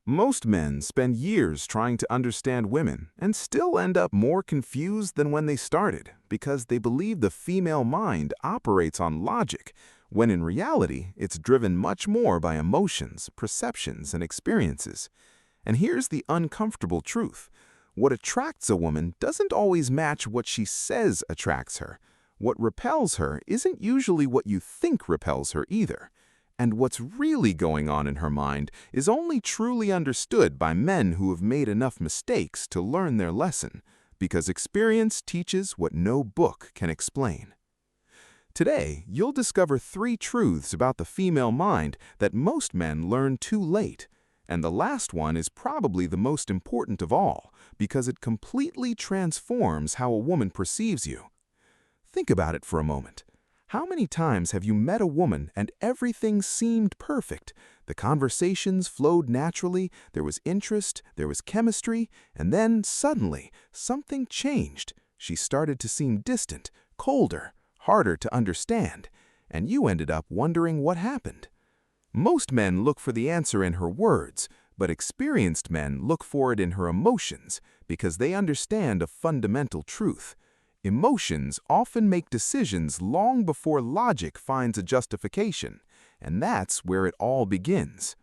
Most men spend years trying to understand women and still end up more confused than when they started because they believe the female mind operates on logic, when in reality it's driven much more by emotions, perceptions, and experiences. And here's the uncomfortable truth. What attracts a woman doesn't always match what she says attracts her. What repels her isn't usually what you think repels her either. And what's really going on in her mind is only truly understood by men who have made enough mistakes to learn their lesson, because experience teaches what no book can explain. Today, you'll discover 3 truths about the female mind that most men learn too late. And the last one is probably the most important of all, because it completely transforms how a woman perceives you. Think about it for a moment. How many times have you met a woman and everything seemed perfect? The conversations flowed naturally, there was interest, there was chemistry, and then suddenly something changed. She started to seem distant, colder, harder to understand, and you ended up wondering what happened. Most men look for the answer in her words, but experienced men look for it in her emotions because they understand a fundamental truth. Emotions often make decisions long before logic finds a justification, and that's where it all begins.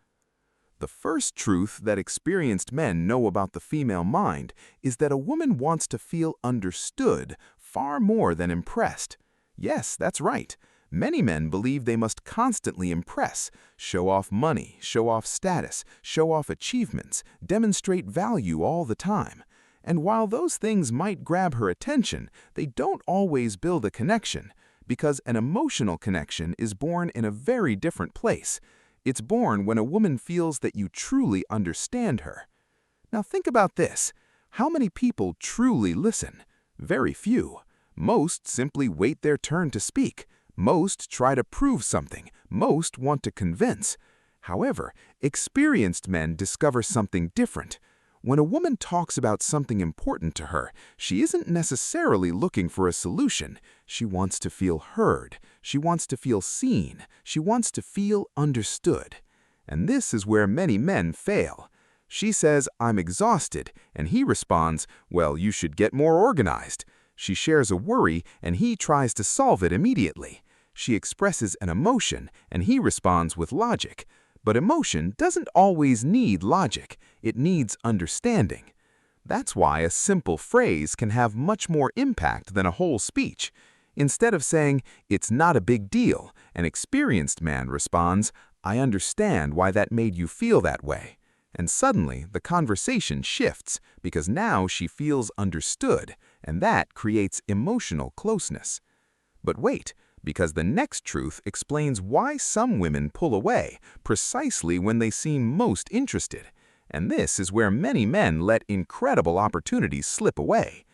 The first truth that experienced men know about the female mind is that a woman wants to feel understood far more than impressed. Yes, that's right. Many men believe they must constantly impress, show off money, show off status, show off achievements, demonstrate value all the time. And while those things might grab her attention, they don't always build a connection, because an emotional connection is born in a very different place. It's born when a woman feels that you truly understand her. Now think about this. How many people truly listen? Very few. Most simply wait their turn to speak. Most try to prove something. Most want to convince. However, experienced men discover something different. When a woman talks about something important to her, she isn't necessarily looking for a solution. She wants to feel heard. She wants to feel seen. She wants to feel understood. And this is where many men fail. She says, "I'm exhausted," and he responds, "Well, you should get more organized." She shares a worry, and he tries to solve it immediately. She expresses an emotion, and he responds with logic. But emotion doesn't always need logic. It needs understanding. That's why a simple phrase can have much more impact than a whole speech. Instead of saying, "It's not a big deal," an experienced man responds, "I understand why that made you feel that way." And suddenly, the conversation shifts because now she feels understood, and that creates emotional closeness. But wait, because the next truth explains why some women pull away precisely when they seem most interested. And this is where many men let incredible opportunities slip away.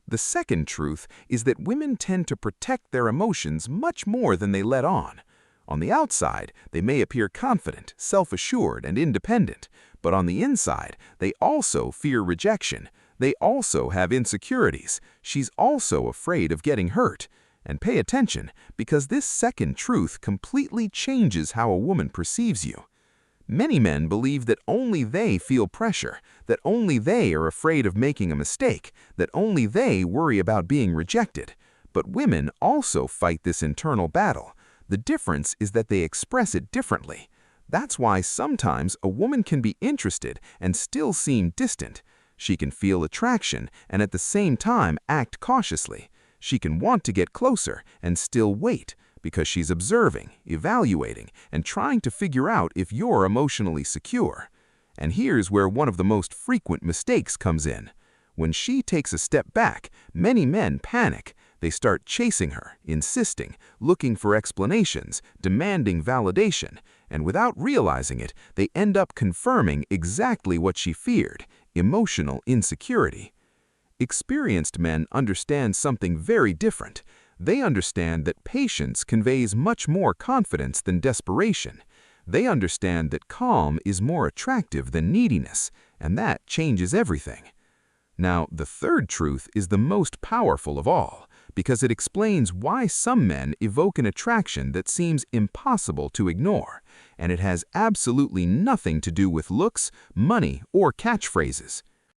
The second truth is that women tend to protect their emotions much more than they let on. On the outside, they may appear confident, self-assured, and independent, but on the inside, they also fear rejection. They also have insecurities. She's also afraid of getting hurt. And pay attention, because this second truth completely changes how a woman perceives you. Many men believe that only they feel pressure, that only they are afraid of making a mistake, that only they worry about being rejected. But women also fight this internal battle. The difference is that they express it differently. That's why sometimes a woman can be interested and still seem distant. She can feel attraction and at the same time act cautiously. She can want to get closer and still wait because she's observing, evaluating, and trying to figure out if you're emotionally secure. And here's where one of the most frequent mistakes comes in. When she takes a step back, many men panic. They start chasing her, insisting, looking for explanations, demanding validation, and without realizing it, they end up confirming exactly what she feared: emotional insecurity. Experienced men understand something very different. They understand that patience conveys much more confidence than desperation. They understand that calm is more attractive than neediness, and that changes everything. Now, the third truth is the most powerful of all, because it explains why some men evoke an attraction that seems impossible to ignore, and it has absolutely nothing to do with looks, money, or catchphrases.